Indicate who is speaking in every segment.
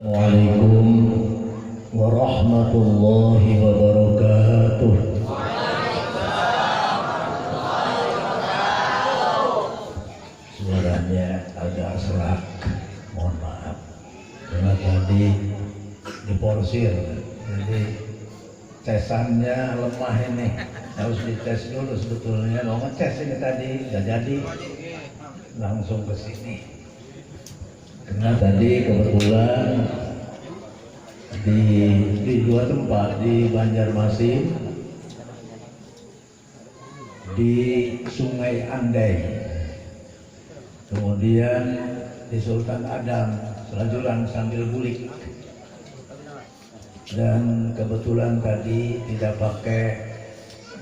Speaker 1: Assalamualaikum warahmatullahi wabarakatuh. Suaranya agak serak, mohon maaf. Karena tadi diporsir, jadi cesannya lemah ini. Harus dites dulu sebetulnya. Mau ngetes ini tadi, nggak jadi. Langsung ke sini. Karena tadi kebetulan di dua tempat, di Banjarmasin, di Sungai Andai, kemudian di Sultan Adam, selajuran sambil bulik. Dan kebetulan tadi tidak pakai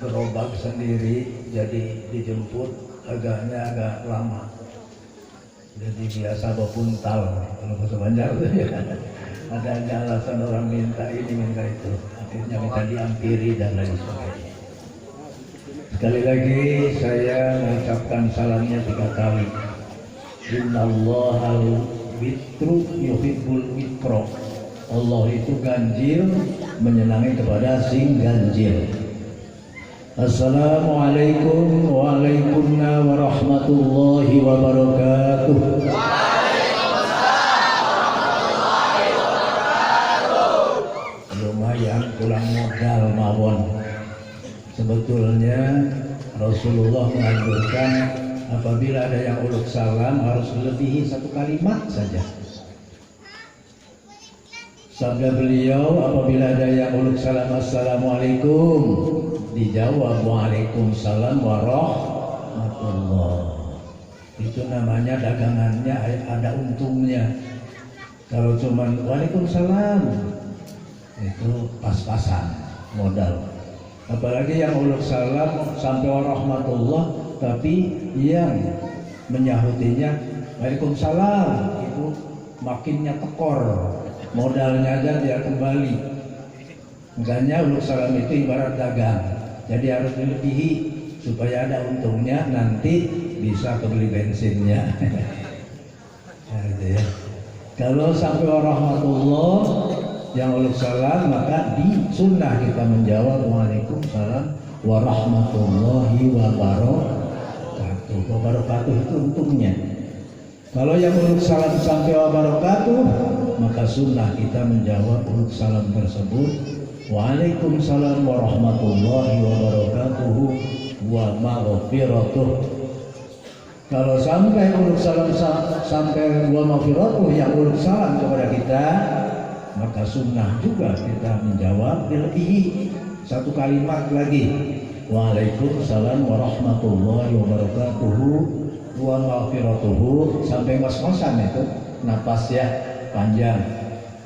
Speaker 1: gerobak sendiri, jadi dijemput agak lama. Jadi biasa bawa puntal kalau bahasa Banjar ya. Ada alasan orang minta ini minta itu, akhirnya minta diampiri dan lain sebagainya. Sekali lagi saya mengucapkan salamnya 3 kali. Innallahal witru yuhibbul witro. Allah itu ganjil, menyenangi kepada sing ganjil. Assalamualaikum waalaikumsalam warahmatullahi wabarakatuh. Lumayan pulang modal mawon. Sebetulnya Rasulullah menganjurkan apabila ada yang uluk salam harus melebihi 1 kalimat saja. Sabda beliau, apabila ada yang uluk salam assalamualaikum, dijawab waalaikumsalam warahmatullah. Itu namanya dagangannya ada untungnya. Kalau cuma waalaikumsalam, itu pas-pasan modal. Apalagi yang uluk salam sampai warahmatullah, tapi yang menyahutinya waalaikumsalam, itu makinnya tekor. Modalnya aja dia kembali. Makanya uluk salam itu ibarat dagang, jadi harus dilebihi supaya ada untungnya, nanti bisa kebeli bensinnya. Nah, gitu ya. Kalau sampai warahmatullah yang uluk salam, maka di sunnah kita menjawab waalaikumsalam warahmatullahi wabarakatuh. Wabarakatuh itu untungnya. Kalau yang uluk salam sampai wabarakatuh, maka sunnah kita menjawab uluk salam tersebut waalaikumsalam warahmatullahi wabarakatuh wa maghfiratuh. Kalau sampai uluk salam sampai wa maghfiratuh yang uluk salam kepada kita, maka sunnah juga kita menjawab dilebihi 1 kalimat lagi, waalaikumsalam warahmatullahi wabarakatuh wa maghfiratuh, sampai ngos-ngosan itu napas ya panjang,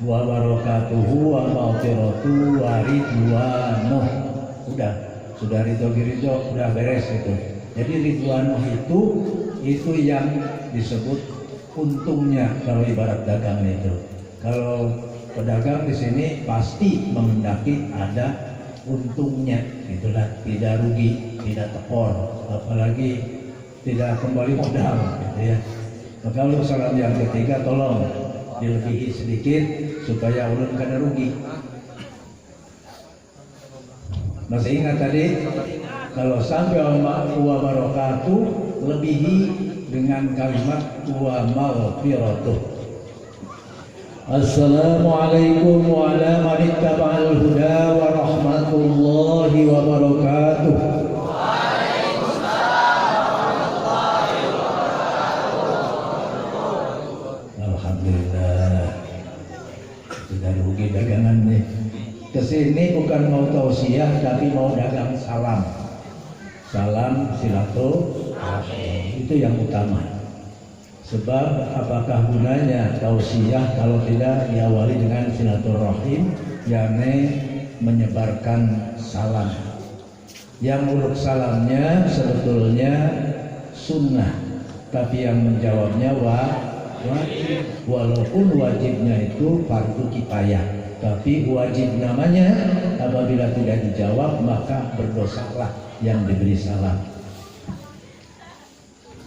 Speaker 1: wa barakatuhu wa maghfiratuhu wa ridwanuh. Sudah ridho udah beres itu. Jadi ridwanuh itu yang disebut untungnya kalau ibarat dagang itu. Kalau pedagang di sini pasti menghendaki ada untungnya, itulah tidak rugi, tidak tekor, apalagi tidak kembali modal gitu ya. Maka uluk salam yang ketiga tolong dilebihi sedikit supaya ulun kada rugi. Masih ingat tadi? Kalau sampai wa barakatuh, lebihi dengan kalimat wa maghfiratuh. Assalamualaikum wa ala man ittaba'al huda wa rahmatullahi wa barakatuh. Dagangan nih kesini bukan mau tausiah tapi mau dagang salam silaturahim, itu yang utama. Sebab apakah gunanya tausiah kalau tidak diawali dengan silaturahim, yakni menyebarkan salam. Yang uluk salamnya sebetulnya sunnah, tapi yang menjawabnya wajib, walaupun wajibnya itu fardu kifayah, tapi wajib namanya. Apabila tidak dijawab maka berdosalah yang diberi salam.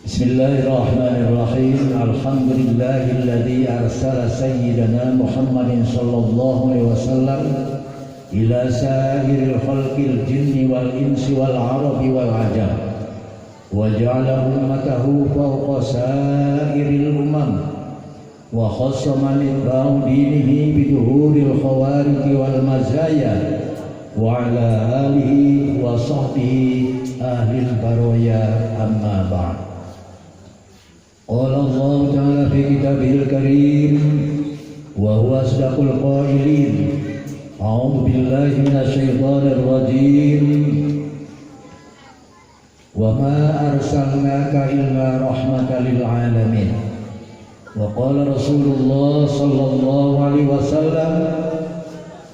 Speaker 1: Bismillahirrahmanirrahim. Alhamdulillahilladzi arsala sayyidana Muhammadin sallallahu alaihi wasallam ila sa'iril khalqil jinni wal insi wal arabi wal ajam wa ja'ala ummatahu fawqa sa'iril umam wa khassa man ittaba dinihi biduhuril khawarij wal mazaya wa ala alihi wa sahbihi ahlil baroya amma ba'd. Qala Allah ta'ala fi kitabihil karim wa huwa asdaqul qailin. A'udzu billahi minasy syaithanir rajim. Wa ma arsalnaka illa rahmatan lil alamin. Wa qala Rasulullah sallallahu alaihi wasallam,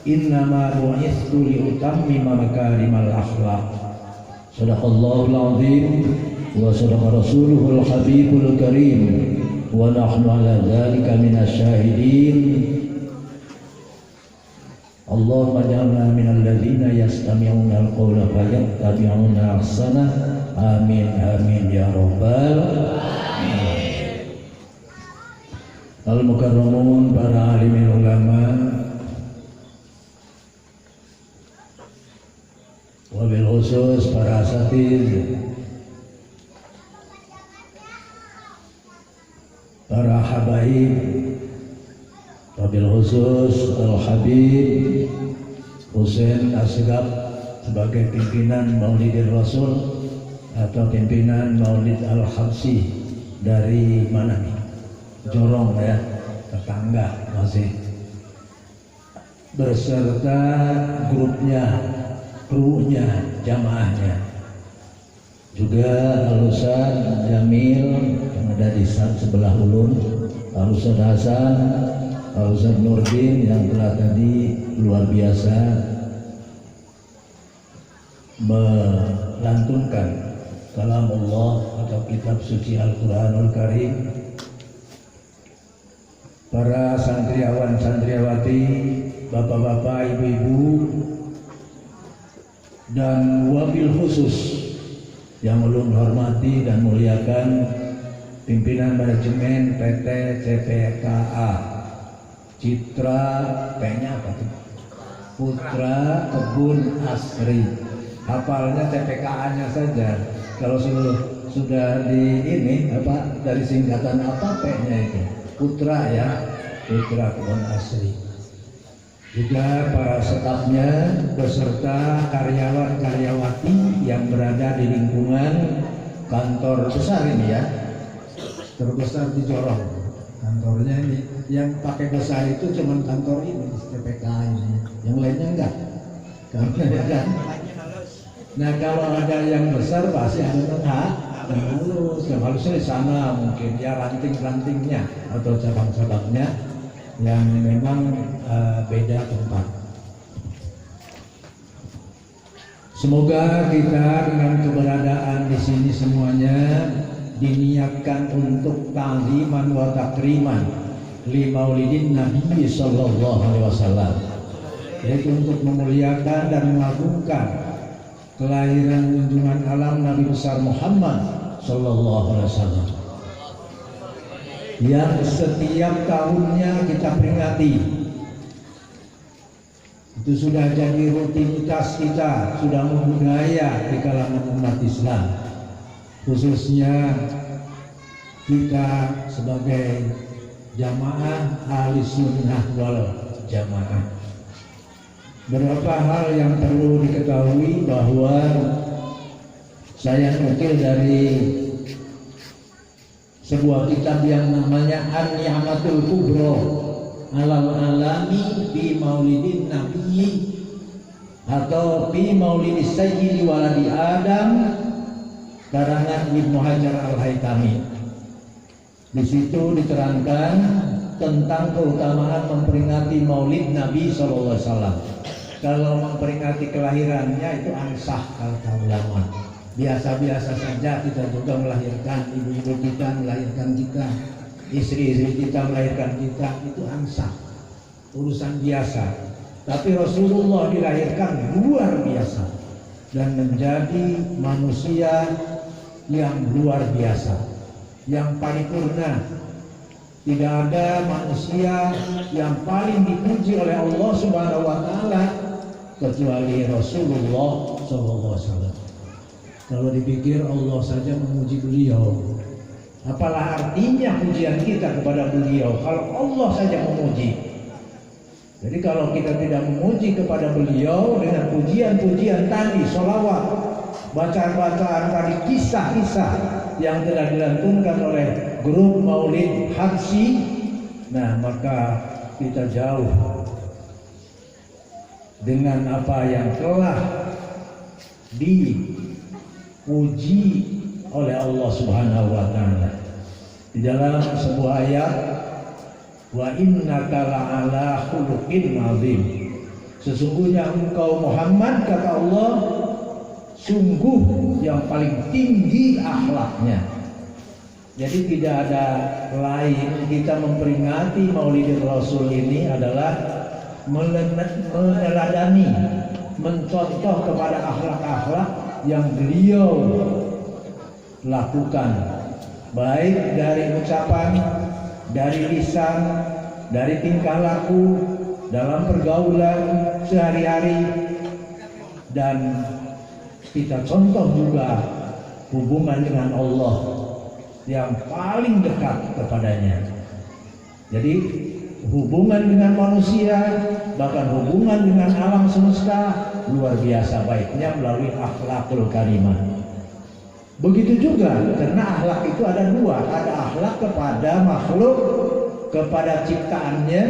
Speaker 1: innama bu'itsu li utammima makarimal akhlaq. Shadaqallahul azim wa sadaqa rasuluhul habibul karim wa nahnu ala dzalika minasy syahidin. Allahumma ja'alna minal ladzina yastami'una al-qawla fayattabi'una ahsanah. Amin amin ya rabbal alamin. Al-mukarramun, para alim ulama, wabil khusus para asatidz, para habaib, wabil khusus Al-Habib Husain Asgaf sebagai pimpinan Maulidir Rasul atau pimpinan Maulid Al-Habsi dari mana nih? Jorong ya, tetangga masih, beserta grupnya, krunya, jamaahnya, juga Al-Ustaz Jamil yang ada di sebelah ulun, Al-Ustaz Hasan, Al-Ustaz Nurdin yang telah tadi luar biasa melantunkan kalam Allah atau kitab suci Al-Quranul Karim. Para santriawan santriawati, bapak-bapak, ibu-ibu, dan wabil khusus yang ulun hormati dan muliakan pimpinan manajemen PT CPKA Citra, P-nya apa tuh? Putra Kebun Asri. Hafalnya CPKA-nya saja. Kalau sudah di ini apa, dari singkatan apa P-nya itu? Putra ya, Putra Kebun Asri. Juga para stafnya beserta karyawan-karyawati yang berada di lingkungan kantor besar ini ya, terbesar di Jorong. Kantornya ini yang pakai besar itu cuma kantor ini, CPK ini, yang lainnya enggak. Kan? Nah kalau ada yang besar pasti ada yang halus, yang halusnya di sana mungkin ya, ranting-rantingnya atau cabang-cabangnya yang memang beda tempat. Semoga kita dengan keberadaan di sini semuanya diniatkan untuk ta'ziman wa takriman li maulidin Nabi sallallahu alaihi wasallam, yaitu untuk memuliakan dan mengagungkan kelahiran junjungan alam Nabi besar Muhammad sallallahu alaihi wasallam yang setiap tahunnya kita peringati. Itu sudah jadi rutinitas kita, sudah membudaya di kalangan umat Islam, khususnya kita sebagai jamaah ahli sunnah wal jamaah. Beberapa hal yang perlu diketahui bahwa saya nukil dari sebuah kitab yang namanya An-Ni'matul Kubra Alal Alami Bi Maulidin Nabi atau Bi Maulidis Sayyidi Waladi Adam, karangan Ibnu Hajar Al-Haytami. Di situ diterangkan tentang keutamaan memperingati Maulid Nabi SAW. Kalau memperingati kelahirannya itu ansah kata ulama. Biasa-biasa saja kita juga melahirkan, ibu-ibu kita melahirkan kita, istri-istri kita melahirkan kita, itu ansah, urusan biasa. Tapi Rasulullah dilahirkan luar biasa dan menjadi manusia yang luar biasa. yang paripurna. Tidak ada manusia yang paling dipuji oleh Allah Subhanahu wa taala kecuali Rasulullah SAW. Kalau dipikir Allah saja memuji beliau, apalah artinya pujian kita kepada beliau kalau Allah saja memuji. Jadi kalau kita tidak memuji kepada beliau dengan pujian-pujian tadi, sholawat, bacaan-bacaan tadi, kisah-kisah yang telah dilantunkan oleh grup Maulid Habsyi, nah maka kita jauh dengan apa yang telah dipuji oleh Allah Subhanahu wa taala. Di dalam sebuah ayat, wa innaka la'ala khuluqin azim. Sesungguhnya engkau Muhammad, kata Allah, sungguh yang paling tinggi akhlaknya. Jadi tidak ada lain kita memperingati Maulidin Rasul ini adalah meneladani, mencontoh kepada akhlak-akhlak yang beliau lakukan, baik dari ucapan, dari lisan, dari tingkah laku, dalam pergaulan sehari-hari, dan kita contoh juga hubungan dengan Allah yang paling dekat kepadanya. Jadi hubungan dengan manusia, bahkan hubungan dengan alam semesta luar biasa baiknya melalui akhlakul karimah. Begitu juga, karena akhlak itu ada dua, ada akhlak kepada makhluk, kepada ciptaannya,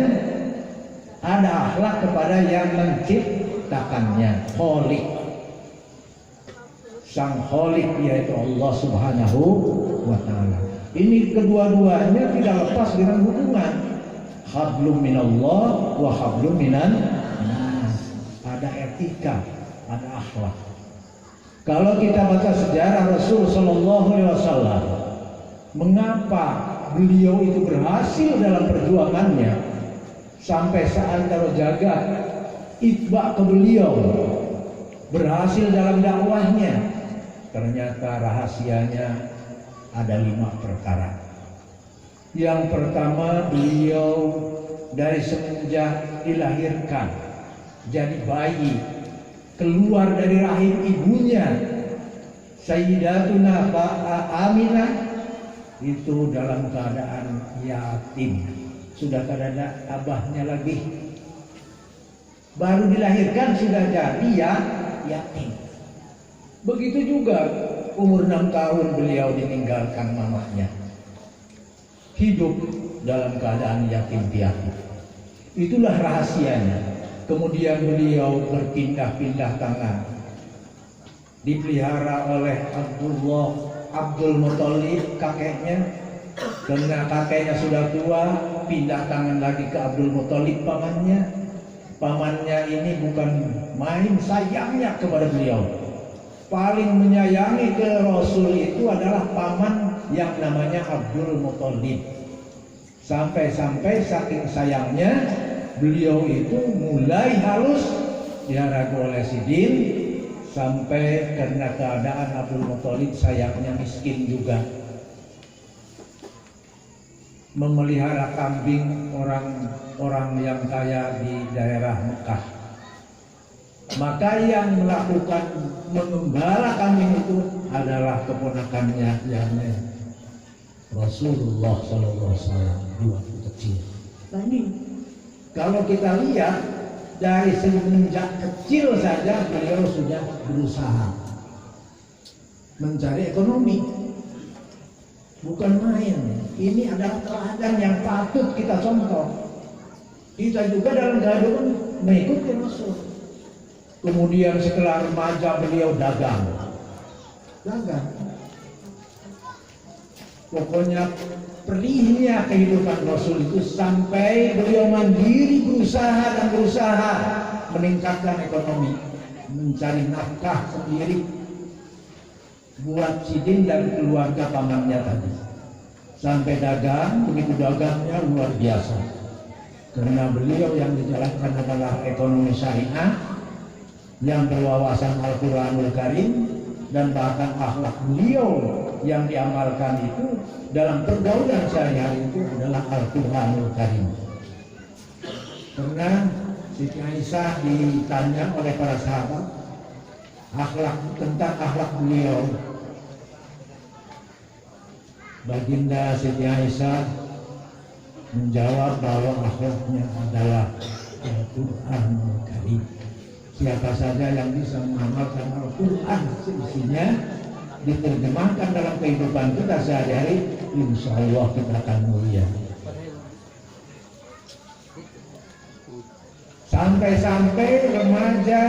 Speaker 1: ada akhlak kepada yang menciptakannya, Khalik. Sang Khalik yaitu Allah Subhanahu wa taala. Ini kedua-duanya tidak lepas dengan hubungan hablum minallah wa hablum minan nas. Ada etika, ada akhlak. Kalau kita baca sejarah Rasul sallallahu alaihi wasallam, mengapa beliau itu berhasil dalam perjuangannya sampai saat kalau jagat itba ke beliau, berhasil dalam dakwahnya. Ternyata rahasianya ada 5 perkara. Yang pertama, beliau dari semenjak dilahirkan jadi bayi, keluar dari rahim ibunya Sayyidatuna Aminah itu dalam keadaan yatim, sudah tidak ada abahnya lagi. Baru dilahirkan sudah jadi yatim. Begitu juga umur 6 tahun beliau ditinggalkan mamanya, hidup dalam keadaan yatim piatu. Itulah rahasianya. Kemudian beliau berpindah-pindah tangan, dipelihara oleh Abdul Muthalib, kakeknya. Karena kakeknya sudah tua, pindah tangan lagi ke Abdul Muthalib, pamannya. Pamannya ini bukan main sayangnya kepada beliau. Paling menyayangi ke Rasul itu adalah paman yang namanya Abdul Muthalib. Sampai-sampai saking sayangnya beliau itu mulai halus diharagu oleh Sidin, sampai karena keadaan Abdul Muthalib sayangnya miskin juga, memelihara kambing orang yang kaya di daerah Mekah. Maka yang melakukan mengembala kambing itu adalah keponakannya, yakni Rasulullah SAW di waktu kecil. Nah ini kalau kita lihat dari semenjak kecil saja beliau sudah berusaha mencari ekonomi, bukan main. Ini adalah teladan yang patut kita contoh. Kita juga dalam kehidupan mengikuti Rasul. Kemudian setelah remaja beliau dagang. Pokoknya perihnya kehidupan Rasul itu sampai beliau mandiri, berusaha meningkatkan ekonomi, mencari nafkah sendiri buat Sidin dan keluarga pamannya tadi. Sampai dagang, begitu dagangnya luar biasa. Karena beliau yang dijalankan adalah ekonomi syariah yang berwawasan Al-Quranul Karim, dan bahkan akhlak beliau yang diamalkan itu dalam pergaulan sehari-hari itu adalah Al-Quranul Karim. Pernah Siti Aisyah ditanya oleh para sahabat tentang akhlak beliau. Baginda Siti Aisyah menjawab bahwa akhlaknya adalah Al-Quranul Karim. Siapa saja yang bisa mengamalkan Al-Quran seisinya diterjemahkan dalam kehidupan kita sehari-hari, insya Allah kita akan mulia. Sampai-sampai remaja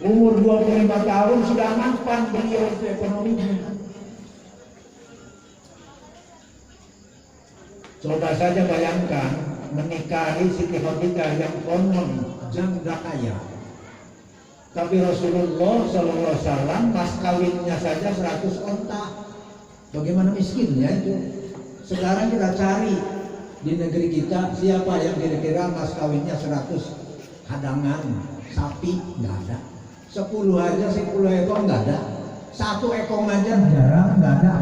Speaker 1: umur 25 tahun sudah mapan beliau itu ekonominya. Coba saja bayangkan menikahi Siti Khadijah yang konon janda kaya, tapi Rasulullah SAW mas kawinnya saja 100 onta. Bagaimana miskinnya itu? Sekarang kita cari di negeri kita siapa yang kira-kira mas kawinnya 100 hadangan sapi, nggak ada. 10 aja 10 ekor nggak ada. 1 ekor aja jarang, nggak ada.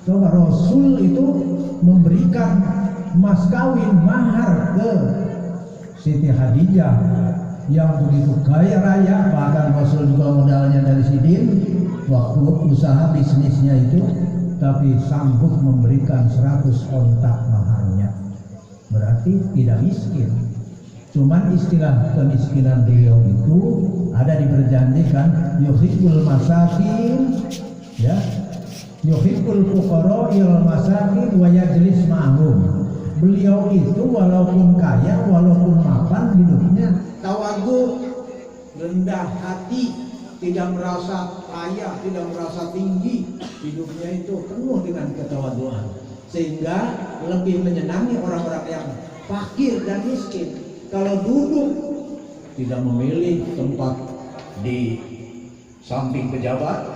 Speaker 1: Coba Rasul itu memberikan mas kawin mahar ke Siti Khadijah yang begitu kaya raya, bahkan Rasul juga modalnya dari Sidin waktu usaha bisnisnya itu, tapi sanggup memberikan 100 ontak maharnya. Berarti tidak miskin. Cuman istilah kemiskinan beliau itu ada diperjanjikan yuhibbul masakin, ya, yuhibbul fuqara il masakin wa yajlis ma'hum. Beliau itu walaupun kaya, walaupun mapan hidupnya tawadhu, rendah hati, tidak merasa kaya, tidak merasa tinggi, hidupnya itu penuh dengan ketawaduan, sehingga lebih menyenangi orang-orang yang fakir dan miskin. Kalau duduk tidak memilih tempat di samping pejabat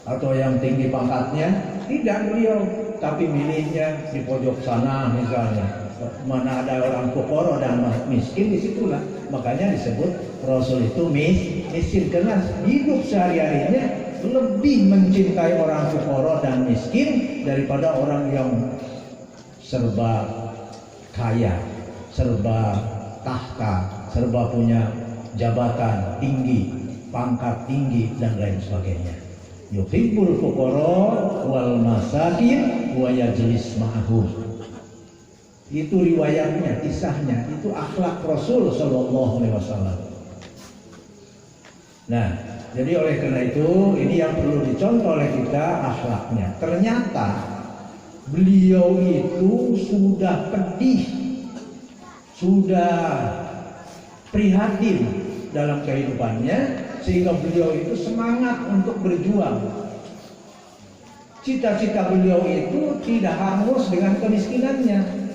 Speaker 1: atau yang tinggi pangkatnya, tidak beliau, tapi milihnya di pojok sana misalnya. Mana ada orang fuqara dan miskin, disitulah. Makanya disebut Rasul itu miskin, karena hidup sehari-harinya lebih mencintai orang fuqara dan miskin daripada orang yang serba kaya, serba tahta, serba punya jabatan tinggi, pangkat tinggi dan lain sebagainya. Yuhibbul fuqara wal masakin wa yajlis ma'hum. Itu riwayatnya, kisahnya, itu akhlak Rasul sallallahu alaihi wasallam. Nah, jadi oleh karena itu ini yang perlu dicontoh oleh kita akhlaknya. Ternyata beliau itu sudah pedih, sudah prihatin dalam kehidupannya, sehingga beliau itu semangat untuk berjuang. Cita-cita beliau itu tidak hangus dengan kemiskinannya.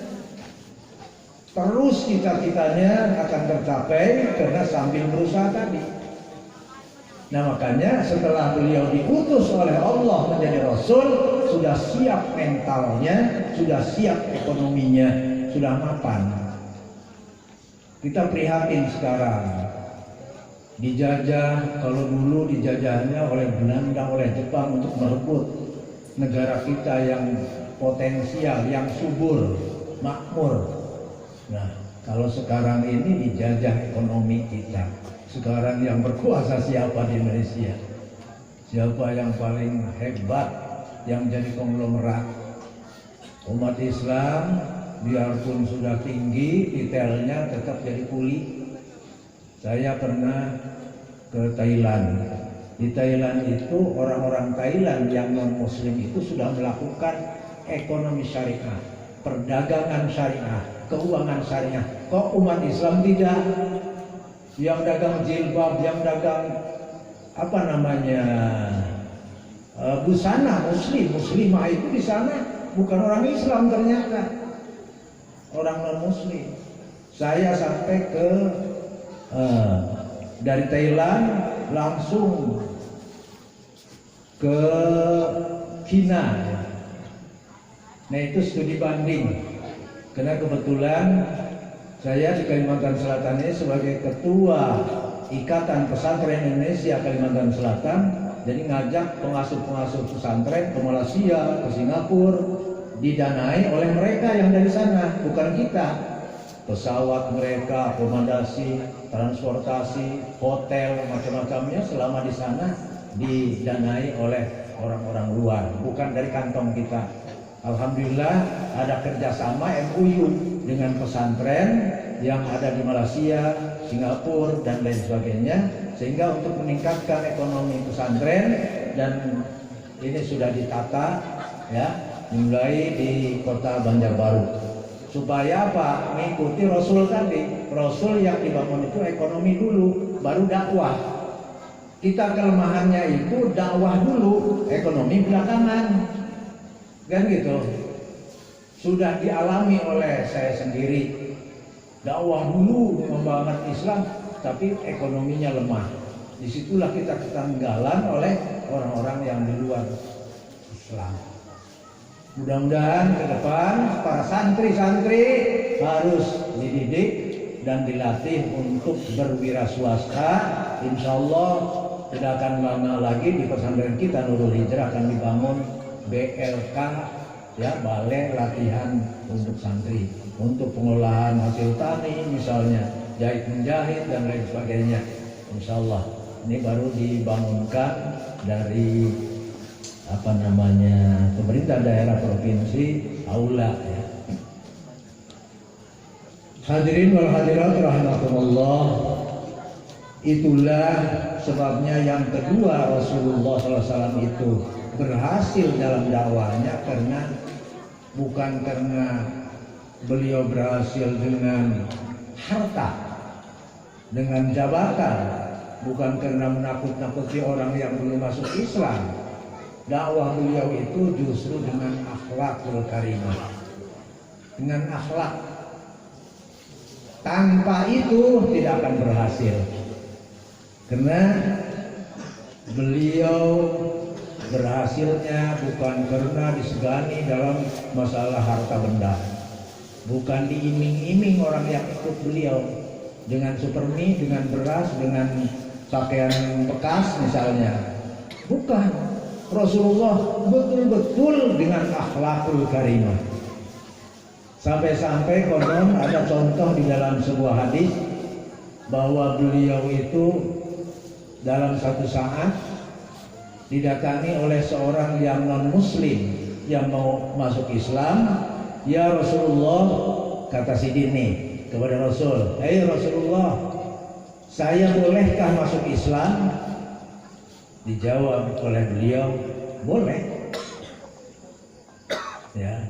Speaker 1: Terus cita-citanya akan tercapai karena sambil berusaha tadi. Nah, makanya setelah beliau diutus oleh Allah menjadi Rasul, sudah siap mentalnya, sudah siap ekonominya, sudah mapan. Kita prihatin sekarang. Dijajah, kalau dulu dijajahnya oleh Belanda, oleh Jepang untuk merebut negara kita yang potensial, yang subur, makmur. Nah, kalau sekarang ini dijajah ekonomi kita. Sekarang yang berkuasa siapa di Indonesia? Siapa yang paling hebat, yang jadi konglomerat? Umat Islam biarpun sudah tinggi, detailnya tetap jadi kuli. Saya pernah ke Thailand. Di Thailand itu orang-orang Thailand yang non-muslim itu sudah melakukan ekonomi syariah, perdagangan syariah, keuangan syariah. Kok umat Islam tidak? Yang dagang jilbab, yang dagang apa namanya busana muslimah itu di sana bukan orang Islam, ternyata orang non-muslim. Saya sampai ke dari Thailand langsung ke China. Nah, itu studi banding. Karena kebetulan saya di Kalimantan Selatan ini sebagai ketua Ikatan Pesantren Indonesia Kalimantan Selatan, jadi ngajak pengasuh-pengasuh pesantren ke Malaysia, ke Singapura, didanai oleh mereka yang dari sana, bukan kita. Pesawat mereka, akomodasi, transportasi, hotel, macam-macamnya selama di sana didanai oleh orang-orang luar, bukan dari kantong kita. Alhamdulillah ada kerjasama MOU dengan pesantren yang ada di Malaysia, Singapura dan lain sebagainya, sehingga untuk meningkatkan ekonomi pesantren, dan ini sudah ditata ya, mulai di kota Banjarbaru, supaya apa? Mengikuti Rasul tadi. Rasul yang dibangun itu ekonomi dulu, baru dakwah. Kita kelemahannya itu dakwah dulu, ekonomi belakangan, kan gitu. Sudah dialami oleh saya sendiri. Dakwah dulu membangun Islam, tapi ekonominya lemah. Disitulah kita ketanggalan oleh orang-orang yang di luar Islam. Mudah-mudahan ke depan para santri-santri harus dididik dan dilatih untuk berwiraswasta. Insya Allah tidak akan lama lagi di pesantren kita Nurul Hijrah akan dibangun BLK, ya, balai latihan untuk santri, untuk pengolahan hasil tani misalnya, jahit menjahit dan lain sebagainya. Insya Allah ini baru dibangunkan dari pemerintah daerah provinsi aula, ya. Hadirin wal hadirat rahimakumullah, itulah sebabnya yang kedua Rasulullah SAW itu berhasil dalam dakwahnya, karena bukan karena beliau berhasil dengan harta, dengan jabatan, bukan karena menakut-nakuti orang yang belum masuk Islam. Dakwah beliau itu justru dengan akhlakul karimah, dengan akhlak. Tanpa itu tidak akan berhasil, karena beliau berhasilnya bukan karena disegani dalam masalah harta benda, bukan diiming-iming orang yang ikut beliau dengan supermi, dengan beras, dengan pakaian bekas misalnya. Bukan. Rasulullah betul-betul dengan akhlakul karimah. Sampai-sampai konon ada contoh di dalam sebuah hadis bahwa beliau itu dalam satu saat didatangi oleh seorang yang non-muslim yang mau masuk Islam. Ya Rasulullah, kata si Dini kepada Rasul, "Hai Rasulullah, saya bolehkah masuk Islam?" Dijawab oleh beliau, boleh. Ya.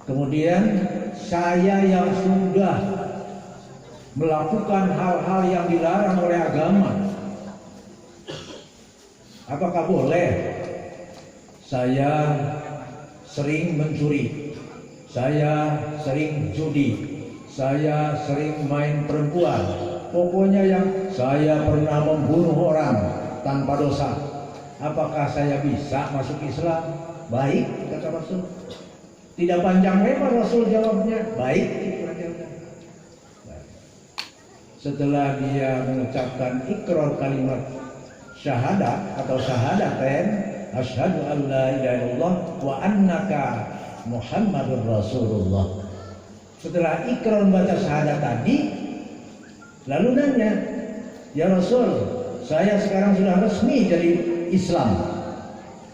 Speaker 1: Kemudian, saya yang sudah melakukan hal-hal yang dilarang oleh agama, apakah boleh? Saya sering mencuri, saya sering judi, saya sering main perempuan, pokoknya yang saya pernah membunuh orang tanpa dosa. Apakah saya bisa masuk Islam? Baik, kata Rasul. Tidak panjang lebar Rasul jawabnya, baik. Setelah dia mengucapkan ikrar kalimat syahadat atau syahadaten, asyhadu an la ilaha illallah wa annaka Muhammadur Rasulullah. Setelah ikrar membaca syahadat tadi, lalu nanya, ya Rasul, saya sekarang sudah resmi jadi Islam,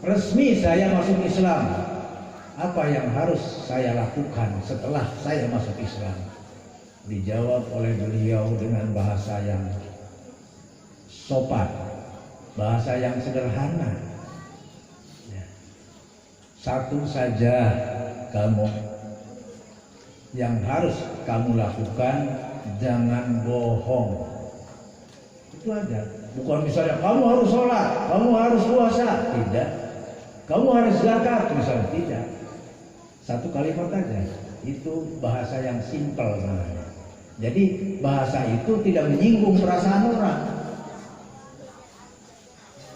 Speaker 1: resmi saya masuk Islam. Apa yang harus saya lakukan setelah saya masuk Islam? Dijawab oleh beliau dengan bahasa yang sopan, bahasa yang sederhana. Satu saja kamu yang harus kamu lakukan, jangan bohong. Itu aja. Bukan misalnya kamu harus sholat, kamu harus puasa, tidak. Kamu harus zakat, misalnya, tidak. Satu kalimat aja. Itu bahasa yang simpel namanya. Jadi bahasa itu tidak menyinggung perasaan orang.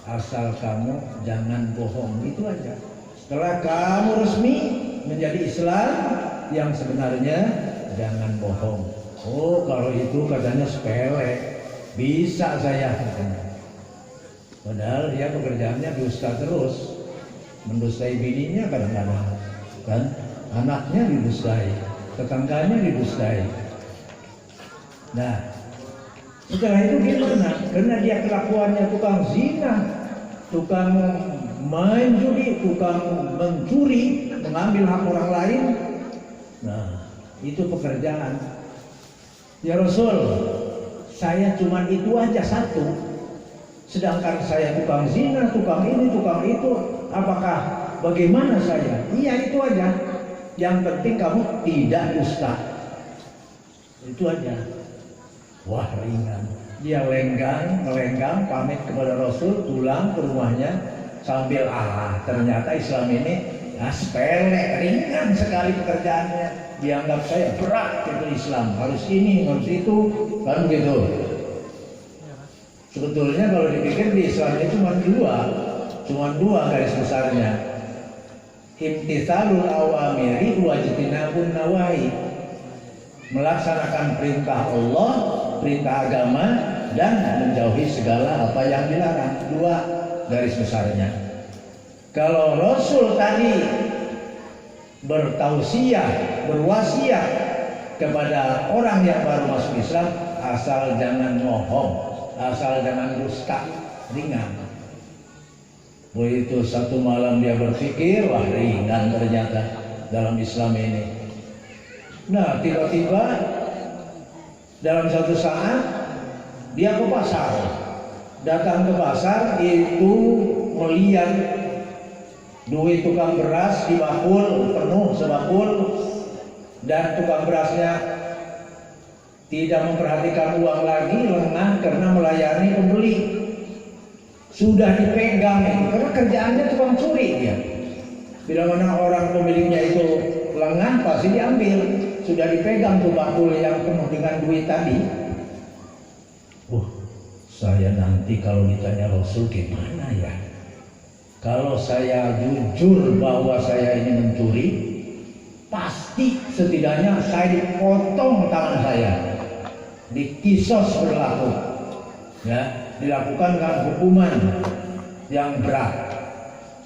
Speaker 1: Asal kamu jangan bohong, itu aja. Setelah kamu resmi menjadi Islam, yang sebenarnya jangan bohong. Oh, kalau itu katanya sepele. Bisa saya. Padahal dia pekerjaannya dusta terus, mendustai bininya kadang-kadang, kan? Anaknya didustai, tetangganya didustai. Nah, setelah itu gimana? Karena dia kelakuannya tukang zina, tukang main judi, tukang mencuri, mengambil hak orang lain. Nah, itu pekerjaan. Ya Rasul, saya cuma itu aja satu. Sedangkan saya tukang zina, tukang ini, tukang itu. Apakah bagaimana saya? Iya, itu aja. Yang penting kamu tidak dusta. Itu aja. Wah, ringan. Dia melenggang, pamit kepada Rasul, pulang ke rumahnya sambil ternyata Islam ini sepele, ringan sekali pekerjaannya. Dianggap saya berat itu Islam, harus ini, harus itu, kan begitu. Sebetulnya kalau dipikir di Islam itu cuma dua garis besarnya. Imtithalul awamiri wajtinabun nawahi. Melaksanakan perintah Allah, perintah agama, dan menjauhi segala apa yang dilarang. Dua garis besarnya. Kalau Rasul tadi bertausiah, berwasiat kepada orang yang baru masuk Islam, asal jangan bohong, asal jangan dusta, ringan. Begitu satu malam dia berpikir, wah ringan ternyata dalam Islam ini. Nah, tiba-tiba dalam satu saat dia ke pasar. Datang ke pasar itu melihat duit tukang beras di bakul penuh sebakul, dan tukang berasnya tidak memperhatikan uang lagi, lengah karena melayani pembeli. Sudah dipegang karena kerjaannya tukang curi dia. Bila mana orang pemiliknya itu lengah, pasti diambil. Sudah dipegang tuh bakul yang penuh dengan duit tadi. Saya nanti kalau ditanya Rasul gimana ya? Kalau saya jujur bahwa saya ini mencuri, pasti setidaknya saya dipotong tangan saya, dikisos berlaku, ya, dilakukan dengan hukuman yang berat.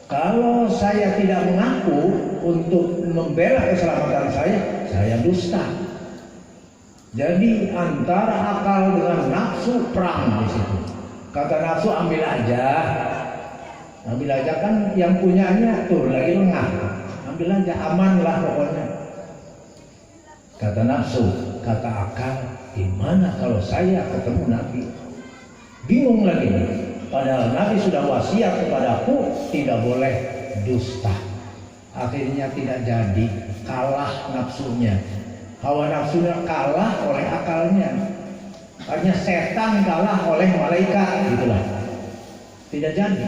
Speaker 1: Kalau saya tidak mengaku untuk membela keselamatan saya dusta. Jadi antara akal dengan nafsu perang di situ. Kata nafsu ambil aja kan yang punyanya tuh lagi lengah, ambil aja, aman lah pokoknya. Kata nafsu, kata akal, gimana kalau saya ketemu Nabi? Bingung lagi nih. Padahal Nabi sudah wasiat kepadaku tidak boleh dusta. Akhirnya tidak jadi, kalah nafsunya. Hawa nafsunya kalah oleh akalnya. Hanya setan kalah oleh malaikat, gitulah. Tidak jadi.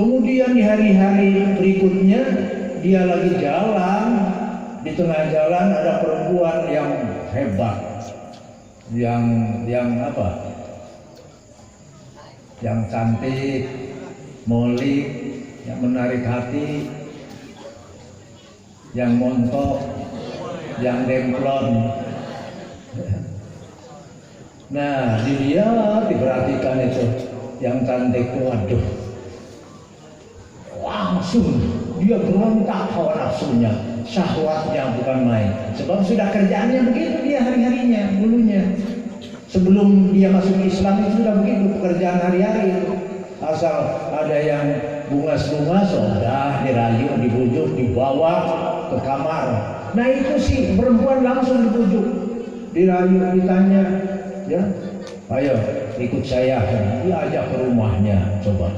Speaker 1: Kemudian di hari-hari berikutnya dia lagi jalan, di tengah jalan ada perempuan yang hebat, yang apa? Yang cantik, molik, yang menarik hati, yang montok, yang demplon. Nah, dilihat, diperhatikan itu, yang cantik, waduh. Langsung dia berontak hawa nafsunya, syahwatnya bukan main. Sebab sudah kerjaannya begitu dia hari-harinya, dulunya. Sebelum dia masuk Islam itu sudah begitu pekerjaan hari-hari itu. Asal ada yang bungas-bungas, sudah dirayu, dibujuk, dibawa ke kamar. Nah itu sih perempuan langsung dibujuk, dirayu, ditanya, ya, ayo ikut saya, diajak ke rumahnya, coba.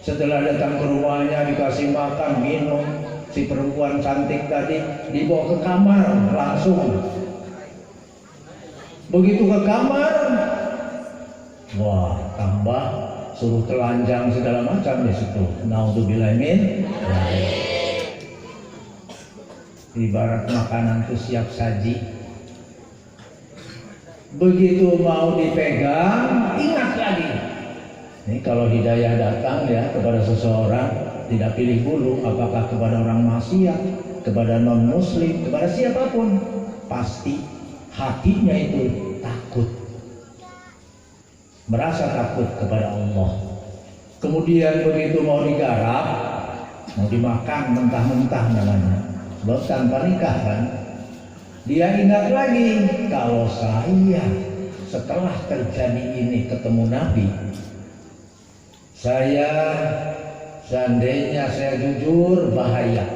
Speaker 1: Setelah datang ke rumahnya, dikasih makan, minum, si perempuan cantik tadi dibawa ke kamar langsung. Begitu ke kamar, wah tambah suruh telanjang segala macam di situ. Naudzubillah min. Ibarat makanan itu siap saji. Begitu mau dipegang, ingat lagi. Ini kalau hidayah datang ya kepada seseorang, tidak pilih bulu, apakah kepada orang maksiat, kepada non muslim, kepada siapapun, pasti hatinya itu takut. takut, merasa takut kepada Allah. Kemudian begitu mau digarap, mau dimakan mentah-mentah namanya, sebab tanpa nikah kan, dia ingat lagi, kalau saya setelah terjadi ini ketemu Nabi, saya seandainya saya jujur bahaya,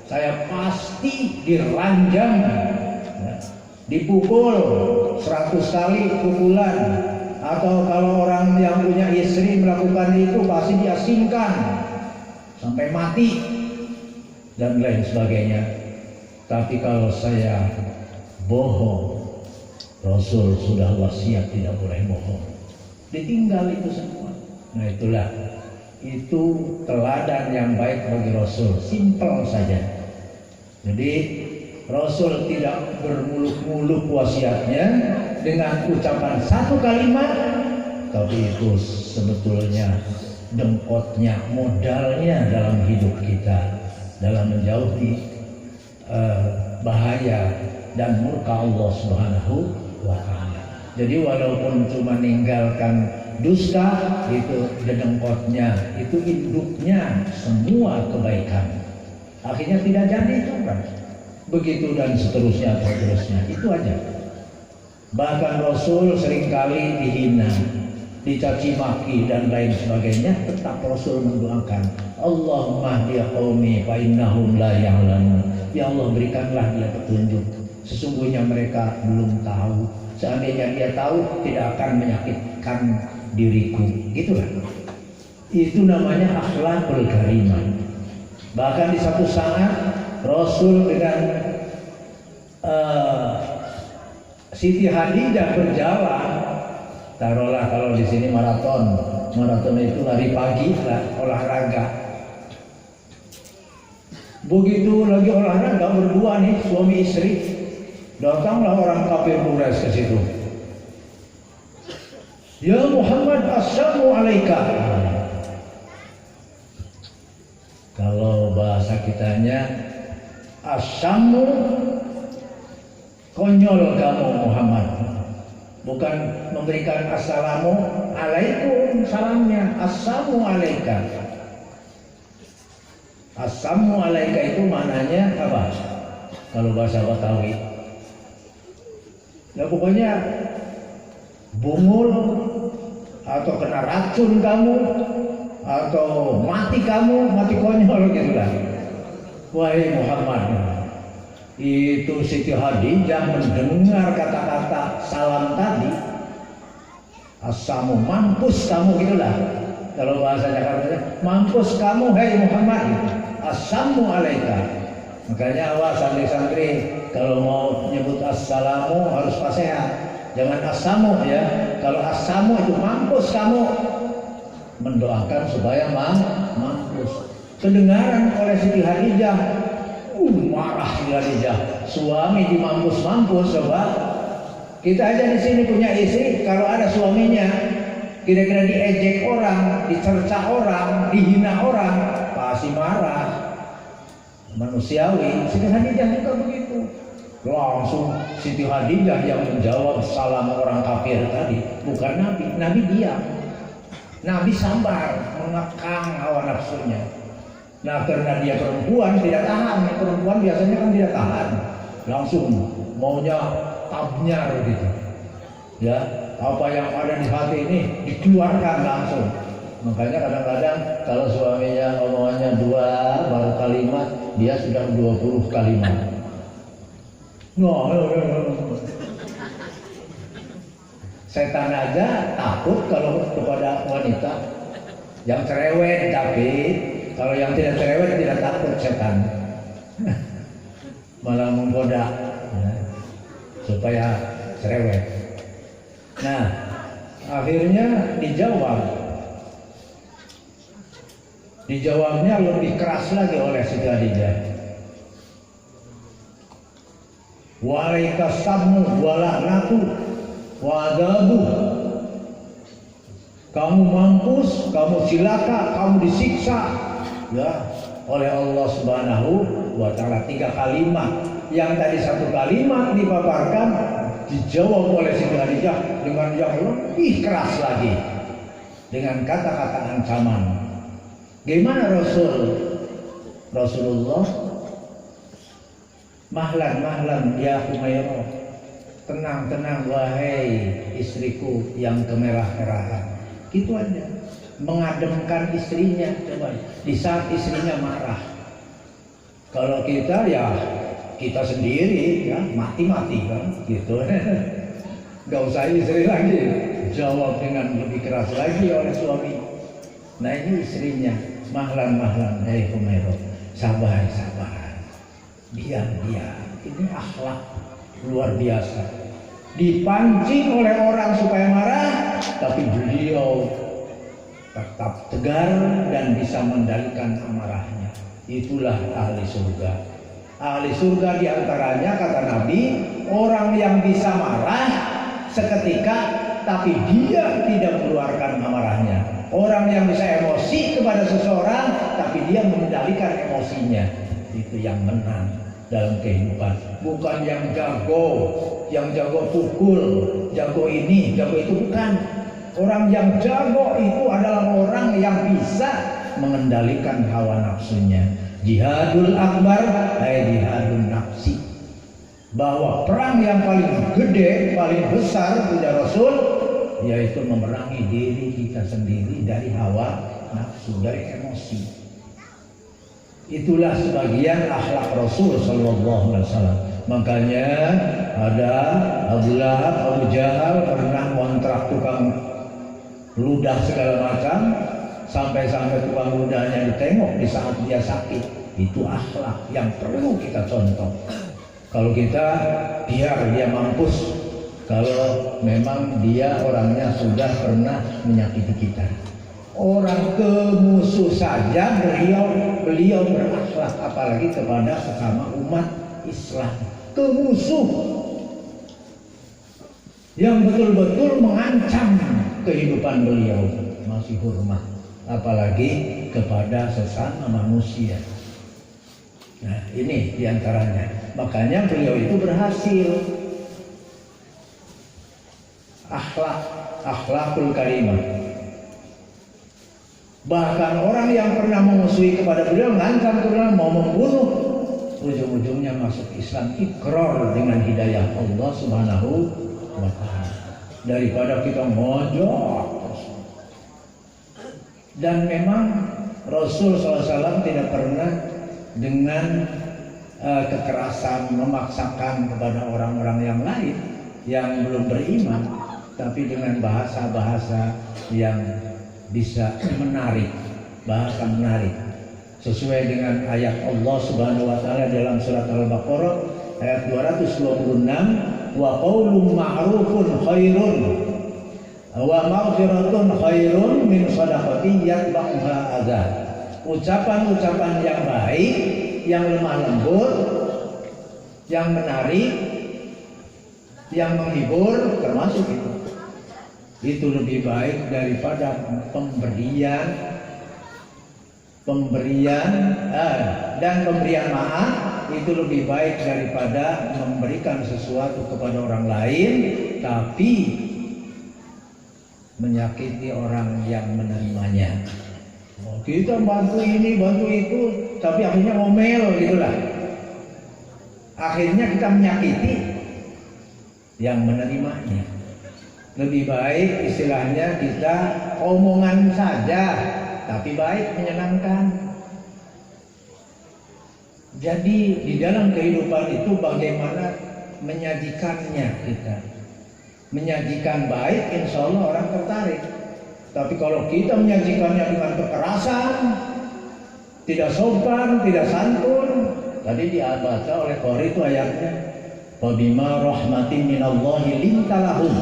Speaker 1: saya pasti diranjang, dipukul 100 kali pukulan, atau kalau orang yang punya istri melakukan itu pasti diasingkan sampai mati dan lain sebagainya. Tapi kalau saya bohong, Rasul sudah wasiat tidak boleh bohong, ditinggal itu semua. Nah itulah, itu teladan yang baik bagi Rasul, simpel saja. Jadi Rasul tidak bermuluk-muluk wasiatnya dengan ucapan satu kalimat, tapi itu sebetulnya dengkotnya, modalnya dalam hidup kita, dalam menjauhi bahaya dan murka Allah Subhanahu wa Ta'ala. Jadi walaupun cuma meninggalkan dusta, itu dengkotnya, itu induknya semua kebaikan. Akhirnya tidak jadi juga. Begitu dan seterusnya, itu aja. Bahkan Rasul seringkali dihina, dicaci maki dan lain sebagainya, tetap Rasul mendoakan, Allahumma hdi qaumi fa innahum la ya'lamun. Ya Allah, berikanlah dia petunjuk, sesungguhnya mereka belum tahu. Seandainya dia tahu, tidak akan menyakitkan diriku. Gitulah. Itu namanya akhlakul karimah. Bahkan di satu saat Rasul dengan Siti Khadijah berjalan, taruhlah kalau di sini maraton itu lari pagi lah, olahraga. Begitu lagi olahraga berdua nih suami istri, datanglah orang kafir Quraisy ke situ. Ya Muhammad, assalamu alaika. Kalau bahasa kitanya, assamu, konyol kamu Muhammad. Bukan memberikan assalamu alaikum salamnya, assamu alaika. Assamu alaika itu maknanya apa? Kalau bahasa Betawi, ya pokoknya bungul atau kena racun kamu, atau mati kamu, mati konyol gitu lah. Wahai Muhammad. Itu Siti Khadijah mendengar kata-kata salam tadi, asamu, mampus kamu gitulah. Kalau bahasa Jakarta, mampus kamu hai Muhammad, assamu alaika. Makanya awas santri-santri kalau mau nyebut assalamu harus fasiha, jangan assamu ya. Kalau assamu itu mampus kamu, mendoakan supaya mampus. Kedengaran oleh Siti Khadijah, marah Siti Khadijah, suami dimampus-mampus. Coba kita aja di sini punya istri, kalau ada suaminya kira-kira diejek orang, dicerca orang, dihina orang, pasti marah. Manusiawi. Siti Khadijah juga begitu. Langsung Siti Khadijah yang menjawab salam orang kafir tadi, bukan Nabi. Nabi diam. Nabi sabar, mengekang hawa nafsunya. Nah, karena dia perempuan tidak tahan. Perempuan biasanya kan tidak tahan, langsung maunya tabnyar gitu. Ya, apa yang ada di hati ini dikeluarkan langsung. Makanya kadang-kadang kalau suaminya omongannya 2 baru kalimat, dia sudah 20 kalimat. Setan aja takut kalau kepada wanita yang cerewet, tapi kalau yang tidak cerewet tidak takut setan. Malah menggoda ya, supaya cerewet. Nah, akhirnya dijawabnya lebih keras lagi oleh Siti Khadijah. Walaikasamu wala'natu wa'adabu. Kamu mampus, kamu cilaka, kamu disiksa ya oleh Allah Subhanahu wa Ta'ala. 3 kalimat. Yang tadi 1 kalimat dipaparkan, dijawab oleh Siti Khadijah dengan yang lebih keras lagi, dengan kata-kata ancaman. Gimana Rasulullah? Mahlan ya Humairah, tenang wahai istriku yang kemerah-merahan. Gitu aja, mengademkan istrinya. Coba di saat istrinya marah. Kalau kita ya kita sendiri ya mati-mati kan gitu. Gak usah istri lagi, jawab dengan lebih keras lagi oleh suami. Nah ini istrinya, mahlan hei Humairah, sabar, diam. Ini akhlak luar biasa. Dipancing oleh orang supaya marah, tapi beliau tetap tegar dan bisa mengendalikan amarahnya. Itulah ahli surga. Ahli surga diantaranya kata Nabi, orang yang bisa marah seketika tapi dia tidak mengeluarkan amarahnya. Orang yang bisa emosi kepada seseorang tapi dia mengendalikan emosinya. Itu yang menang dalam kehidupan. Bukan yang jago pukul, jago ini, jago itu, bukan. Orang yang jago itu adalah orang yang bisa mengendalikan hawa nafsunya. Jihadul akbar, jihadun nafsi. Bahwa perang yang paling gede, paling besar punya Rasul, yaitu memerangi diri kita sendiri dari hawa nafsu, dari emosi. Itulah sebagian akhlak Rasul Sallallahu Alaihi Wasallam. Makanya ada Abu Lahab, Abu Jahal pernah kontrak tukang ludah segala macam, sampai tukang ludahnya ditengok di saat dia sakit. Itu akhlak yang perlu kita contoh. Kalau kita biar dia mampus, kalau memang dia orangnya sudah pernah menyakiti kita. Orang ke musuh saja beliau berakhlak, apalagi kepada sesama umat Islam. Ke musuh yang betul-betul mengancam kehidupan beliau masih hormat, apalagi kepada sesama manusia. Nah ini diantaranya. Makanya beliau itu berhasil. Akhlakul karimah. Bahkan orang yang pernah memusuhi kepada beliau, ngancam ke beliau mau membunuh, ujung-ujungnya masuk Islam, ikrar dengan hidayah Allah Subhanahu wa ta'ala. Daripada kita mojok. Dan memang Rasul SAW tidak pernah dengan kekerasan memaksakan kepada orang-orang yang lain yang belum beriman, tapi dengan bahasa-bahasa yang bisa menarik, bahasa menarik, sesuai dengan ayat Allah Subhanahu wa ta'ala dalam surat Al-Baqarah ayat 226, wa qaulun ma'rufun khairun wa maghfiratun khairun min shadaqatin yatba'uha adza. Ucapan-ucapan yang baik, yang lemah lembut, yang menarik, yang menghibur, termasuk itu lebih baik daripada pemberian dan pemberian maaf. Itu lebih baik daripada memberikan sesuatu kepada orang lain tapi menyakiti orang yang menerimanya. Kita bantu ini, bantu itu, tapi akhirnya ngomel gitulah. Akhirnya kita menyakiti yang menerimanya. Lebih baik istilahnya kita omongan saja, tapi baik, menyenangkan. Jadi di dalam kehidupan itu bagaimana menyajikannya kita. Menyajikan baik, insya Allah orang tertarik. Tapi kalau kita menyajikannya dengan kekerasan, tidak sopan, tidak santun, tadi dibaca oleh Qori itu ayatnya, "Fabima rahmatin minallahi lintalahum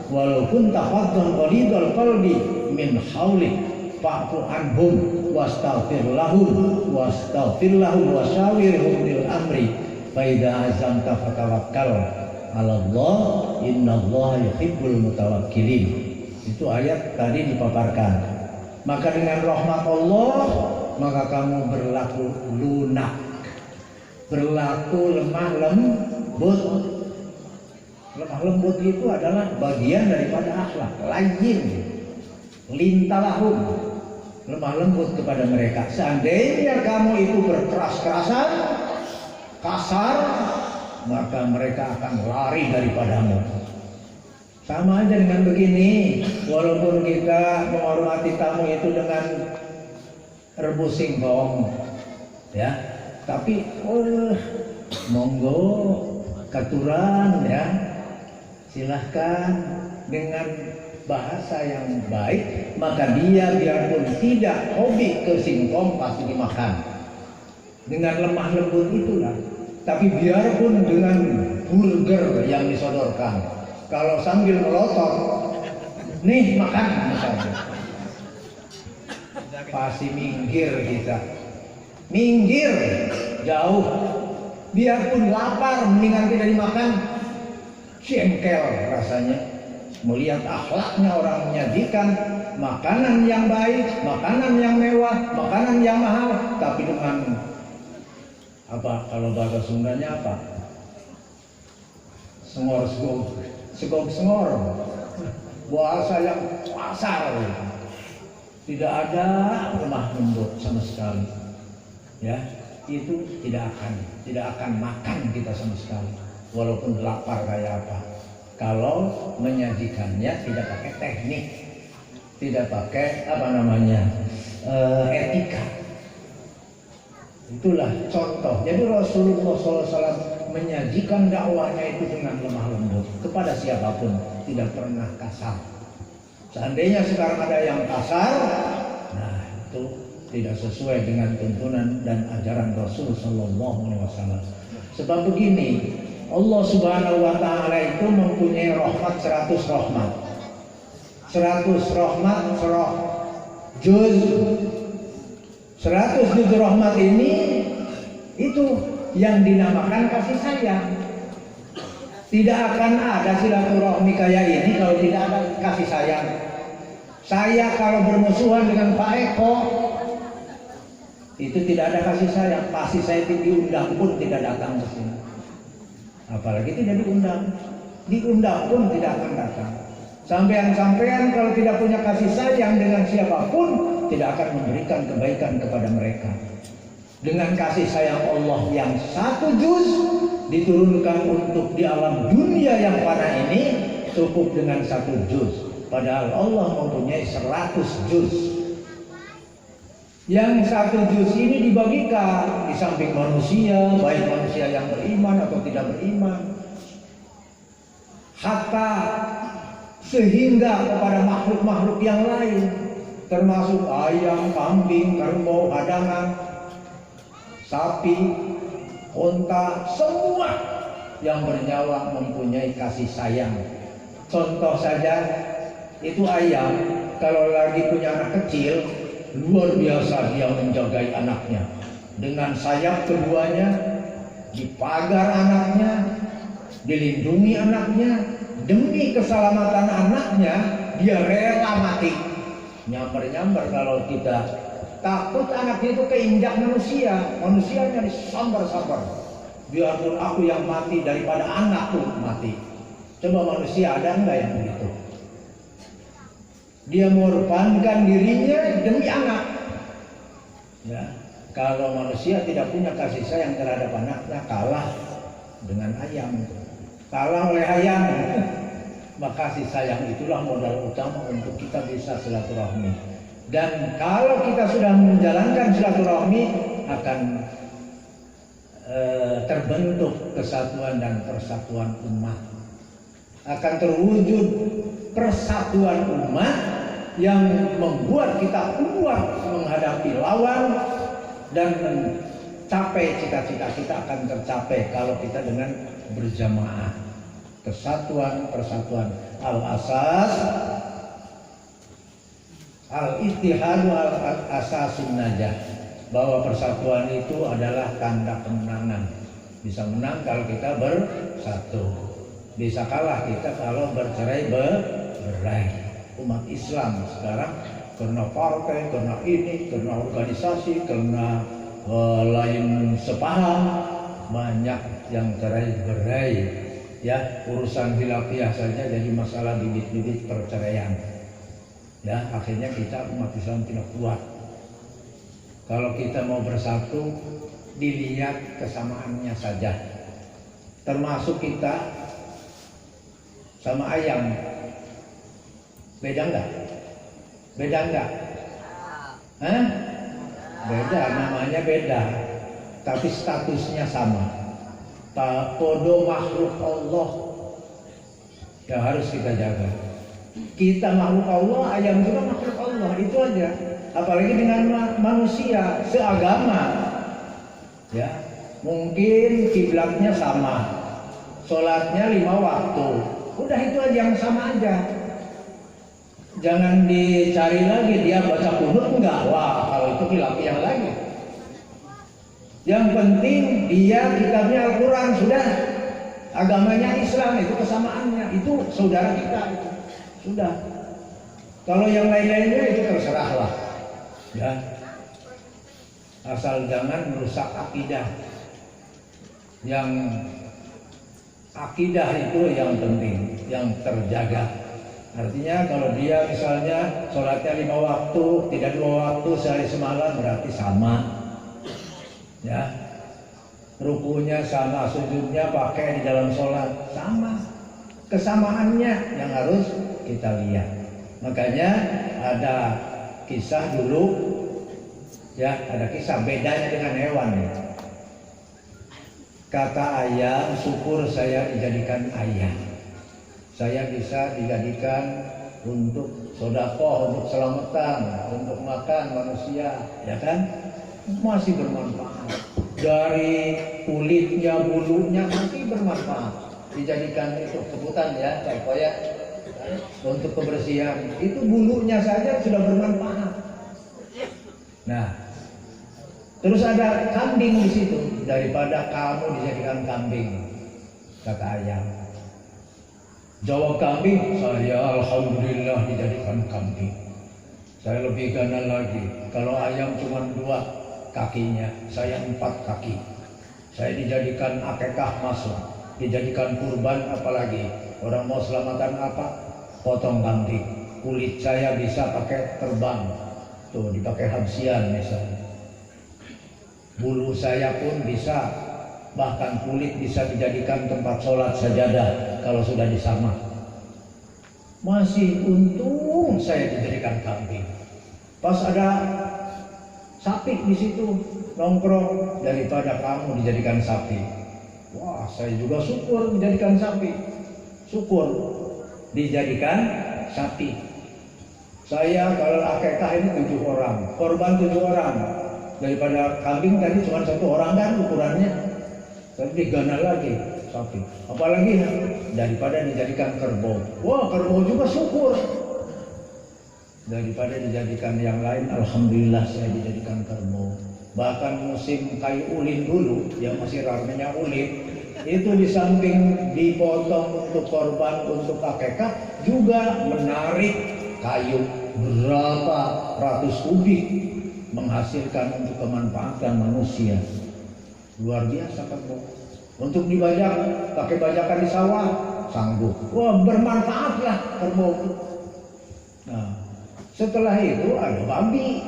Speaker 1: walau kunta faddan qalidal qalbi min haulik fa'fu anhum wastaghfir lahum wasyawirhum fil amri fa idza azamta fatawakkal 'ala Allah innallaha yuhibbul mutawakkilin." Itu ayat tadi dipaparkan. Maka dengan rahmat Allah, maka kamu berlaku lunak, berlaku lemah lembut. Lemah Lemah lembut itu adalah bagian daripada akhlak. Layyin, lintalahum, lemah lembut kepada mereka. Seandainya kamu itu berkeras-kerasan, kasar, maka mereka akan lari daripadamu. Sama aja dengan begini, walaupun kita menghormati tamu itu dengan rebus singkong, ya, tapi monggo katuran, ya, silahkan dengan bahasa yang baik, maka dia biarpun tidak hobi ke singkong pasti dimakan dengan lemah lembut itulah. Tapi biarpun dengan burger yang disodorkan, kalau sambil melotot, nih makan misalnya, pasti minggir kita, minggir jauh. Biarpun lapar, mendingan tidak dimakan. Jengkel rasanya melihat akhlaknya orang menyajikan makanan yang baik, makanan yang mewah, makanan yang mahal, tapi dengan apa, kalau bahasa Sundanya apa? Segog-segor, bahasa yang kasar, tidak ada lemah lembut sama sekali, ya. Itu tidak akan makan kita sama sekali, walaupun lapar kayak apa. Kalau menyajikannya tidak pakai teknik, tidak pakai etika. Itulah contoh. Jadi Rasulullah SAW menyajikan dakwahnya itu dengan lemah lembut kepada siapapun, tidak pernah kasar. Seandainya sekarang ada yang kasar, nah itu tidak sesuai dengan tuntunan dan ajaran Rasul Sallallahu Alaihi Wasallam. Sebab begini, Allah Subhanahu Wa Taala itu mempunyai rahmat 100 rahmat, 100 rahmat, 100 juz, 100 juz rahmat ini itu yang dinamakan kasih sayang. Tidak akan ada silaturahmi kayak ini kalau tidak ada kasih sayang. Saya kalau bermusuhan dengan Pak Eko, itu tidak ada kasih sayang, pasti saya diundang pun tidak datang ke sini. Apalagi tidak diundang pun tidak akan datang. Sampean kalau tidak punya kasih sayang dengan siapapun, tidak akan memberikan kebaikan kepada mereka. Dengan kasih sayang Allah yang 1 juz diturunkan untuk di alam dunia yang fana ini, cukup dengan 1 juz. Padahal Allah mempunyai 100 juz. Yang 1 juz ini dibagikan di samping manusia, baik manusia yang beriman atau tidak beriman, hatta sehingga kepada makhluk-makhluk yang lain, termasuk ayam, kambing, kerbau, hadangan, sapi, unta, semua yang bernyawa mempunyai kasih sayang. Contoh saja, itu ayam kalau lagi punya anak kecil, luar biasa dia menjagai anaknya. Dengan sayap keduanya dipagar anaknya, dilindungi anaknya. Demi keselamatan anaknya dia rela mati. Nyamber-nyamber kalau kita takut anaknya itu keinjak manusia, manusianya disambar-sambar. Biarpun aku yang mati daripada anakku mati. Coba manusia ada enggak yang begitu? Dia mengorbankan dirinya demi anak. Ya, kalau manusia tidak punya kasih sayang terhadap anaknya, kalah dengan ayam. Kalah oleh ayam. Maka kasih sayang itulah modal utama untuk kita bisa silaturahmi. Dan kalau kita sudah menjalankan silaturahmi, akan terbentuk kesatuan dan persatuan umat. Akan terwujud persatuan umat yang membuat kita kuat menghadapi lawan, dan mencapai cita-cita kita akan tercapai kalau kita dengan berjamaah. Kesatuan, persatuan, al-asas, al-ittihadu al-asasun najah, bahwa persatuan itu adalah tanda kemenangan. Bisa menang kalau kita bersatu, bisa kalah kita kalau bercerai-berai. Umat Islam sekarang karena partai, karena ini, karena organisasi, karena lain sepaham, banyak yang cerai-berai. ya urusan khilafiyah saja jadi masalah bibit-bibit perceraian. Ya, akhirnya kita umat Islam tidak kuat. Kalau kita mau bersatu, dilihat kesamaannya saja. Termasuk kita sama ayam. Beda enggak? Beda enggak? Hah? Beda, namanya beda. Tapi statusnya sama. Podo makhluk Allah yang harus kita jaga. Kita makhluk Allah, ayam juga makhluk Allah, itu aja. Apalagi dengan manusia seagama, ya mungkin kiblatnya sama, sholatnya 5 waktu, udah itu aja yang sama aja. Jangan dicari lagi dia baca kunut enggak, wah kalau itu khilafiyah lagi. Yang penting dia kitabnya Al-Quran, sudah agamanya Islam, itu kesamaannya, itu saudara kita itu. Sudah. Kalau yang lain-lainnya itu terserahlah. Ya. Asal jangan merusak akidah. Yang akidah itu yang penting, yang terjaga. Artinya kalau dia misalnya sholatnya 5 waktu, tidak 2 waktu sehari semalam, berarti sama. Ya. Rukunya sama, sujudnya pakai di dalam sholat sama. Kesamaannya yang harus kita lihat. Makanya ada kisah dulu, ya ada kisah bedanya dengan hewan. Ya. Kata ayam, syukur saya dijadikan ayam. Saya bisa dijadikan untuk sedekah, untuk selamatan, untuk makan manusia, ya kan? Masih bermanfaat. Dari kulitnya, bulunya masih bermanfaat. Dijadikan itu kebutan ya, supaya untuk kebersihan. Itu bulunya saja sudah bermanfaat. Nah, terus ada kambing di situ. Daripada kamu dijadikan kambing, kata ayam. Jawab kambing, saya alhamdulillah dijadikan kambing. Saya lebih ganas lagi. Kalau ayam cuma 2 kakinya, saya 4 kaki. Saya dijadikan akekah masuk, dijadikan kurban, apalagi orang mau selamatan apa? Potong kambing. Kulit saya bisa pakai terbang, tuh dipakai habsian misalnya. Bulu saya pun bisa, bahkan kulit bisa dijadikan tempat sholat sajadah kalau sudah disamah. Masih untung saya dijadikan kambing. Pas ada sapi di situ nongkrong, daripada kamu dijadikan sapi. Wah, saya juga syukur dijadikan sapi. Syukur dijadikan sapi. Saya kalau akekah ini 7 orang, korban 7 orang. Daripada kambing tadi cuma 1 orang kan ukurannya. Tapi digana lagi sapi. Apalagi daripada dijadikan kerbau. Wah, kerbau juga syukur. Daripada dijadikan yang lain, alhamdulillah saya dijadikan kerbau. Bahkan musim kayu ulin dulu, yang masih ramenya ulin, itu di samping dipotong untuk korban, untuk akekah, juga menarik kayu berapa ratus kubik, menghasilkan untuk kemanfaatan manusia. Luar biasa kerbau. Untuk dibajak, pakai bajakan di sawah, sanggup. Wah, bermanfaatlah kerbau. Nah, setelah itu ada babi.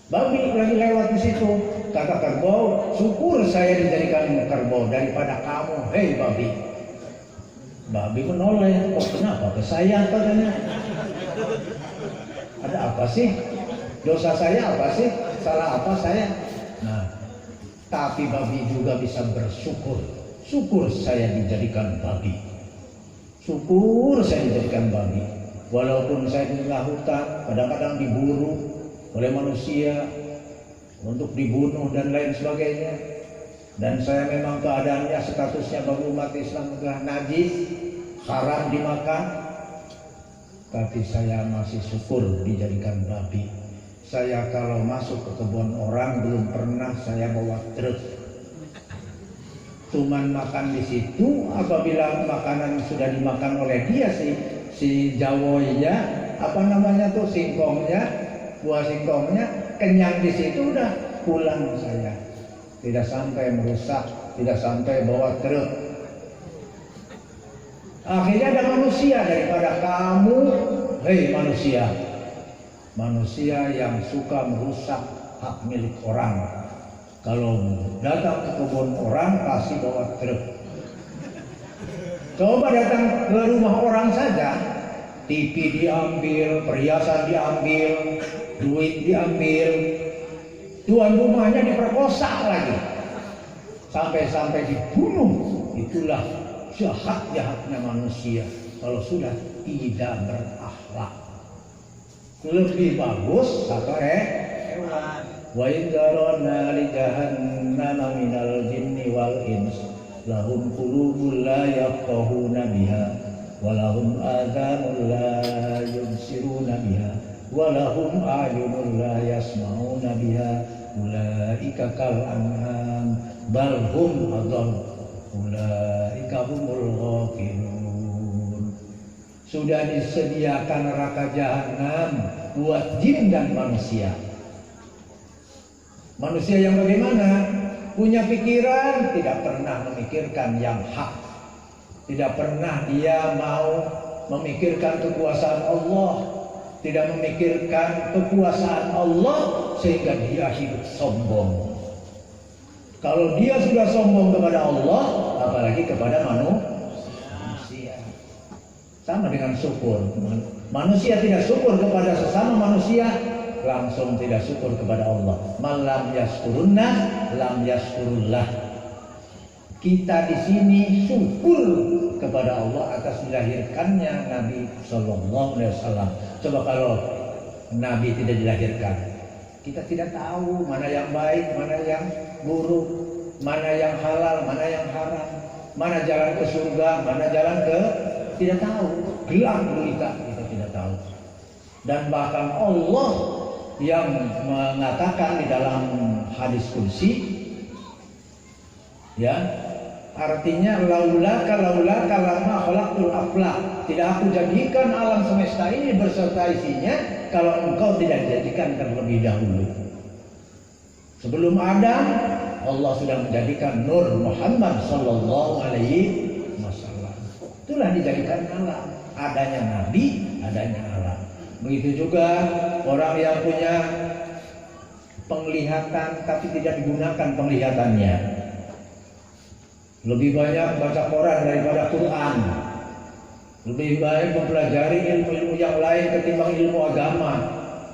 Speaker 1: Babi lagi lewat di situ. Kata kerbau, syukur saya dijadikan kerbau daripada kamu, hei babi. Babi menoleh, kok kenapa ke saya katanya? Ada apa sih? Dosa saya apa sih? Salah apa saya? Nah, tapi babi juga bisa bersyukur. Syukur saya dijadikan babi. Syukur saya dijadikan babi. Walaupun saya di tengah hutan, kadang-kadang diburu oleh manusia untuk dibunuh dan lain sebagainya. Dan saya memang keadaannya, statusnya bagi umat Islam adalah najis, haram dimakan. Tapi saya masih syukur dijadikan babi. Saya kalau masuk ke kebun orang belum pernah saya bawa truk. Cuman makan di situ, apabila makanan sudah dimakan oleh dia si jawoinya, apa namanya tuh, singkongnya, buah singkongnya, kenyang di situ, udah pulang saya. Tidak sampai merusak, tidak sampai bawa truk. Akhirnya ada manusia daripada kamu, hei manusia. Manusia yang suka merusak hak milik orang. Kalau datang ke kebun orang pasti bawa truk. Coba datang ke rumah orang saja, TV diambil, perhiasan diambil, duit diambil, tuan rumahnya diperkosa lagi, sampai-sampai dibunuh. Itulah jahat-jahatnya manusia kalau sudah tidak berakhlak. Lebih bagus apa hewan. Wa indarana li jahannama minal jinni wal ins lahum qulubun la yafqahuna biha wa lahum adhanun la yubsiruna biha wa lahum a'yunun la yasma'una biha ulaika kal an'am bal hum adall ulaika humul ghafilun. Sudah disediakan neraka jahanam buat jin dan manusia. Manusia yang bagaimana? Punya pikiran, tidak pernah memikirkan yang hak. Tidak pernah dia mau memikirkan kekuasaan Allah. Tidak memikirkan kekuasaan Allah sehingga dia hidup sombong. Kalau dia sudah sombong kepada Allah, apalagi kepada manusia. Sama dengan syukur. Manusia tidak syukur kepada sesama manusia, langsung tidak syukur kepada Allah. Malam yaskurunna lam yaskurullah. Kita di sini syukur kepada Allah atas dilahirkannya Nabi Sallallahu Alaihi Wasallam. Coba kalau Nabi tidak dilahirkan, kita tidak tahu mana yang baik, mana yang buruk, mana yang halal, mana yang haram, mana jalan ke surga, mana jalan ke tidak tahu. Gelap gulita kita tidak tahu. Dan bahkan Allah yang mengatakan di dalam hadis kursi, ya, artinya laulaka lama khalaqtul aflaq, tidak aku jadikan alam semesta ini berserta isinya kalau engkau tidak dijadikan terlebih dahulu. Sebelum Adam, Allah sudah menjadikan Nur Muhammad sallallahu alaihi wasallam. Itulah dijadikan alam, adanya nabi, adanya alam. Begitu juga orang yang punya penglihatan tapi tidak digunakan penglihatannya. Lebih banyak baca Quran daripada Quran. Lebih baik mempelajari ilmu-ilmu yang lain ketimbang ilmu agama.